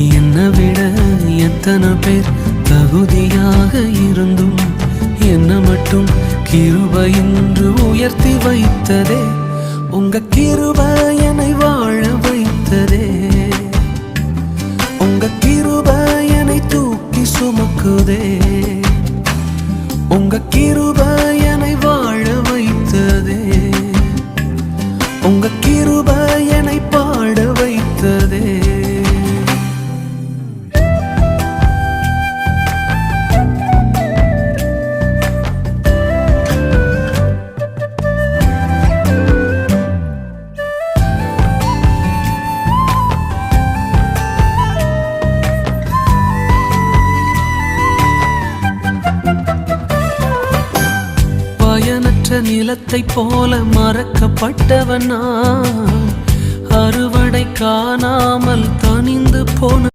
என்னை விட எத்தனை பேர் தகுதியாக இருந்தும் என்ன மட்டும் கிருபை என்று உயர்த்தி வைத்ததே. உங்க கிருபை என்னை வாழ வைத்ததே. உங்க கிருபை என்னை தூக்கி சுமக்குதே. உங்க கிருபை என்னை வாழ வைத்ததே. உங்க கிருபை என்னை பாட வைத்ததே. பயனற்ற நிலத்தை போல மறக்கப்பட்டவன் நான், அறுவடை காணாமல் தனிந்து போன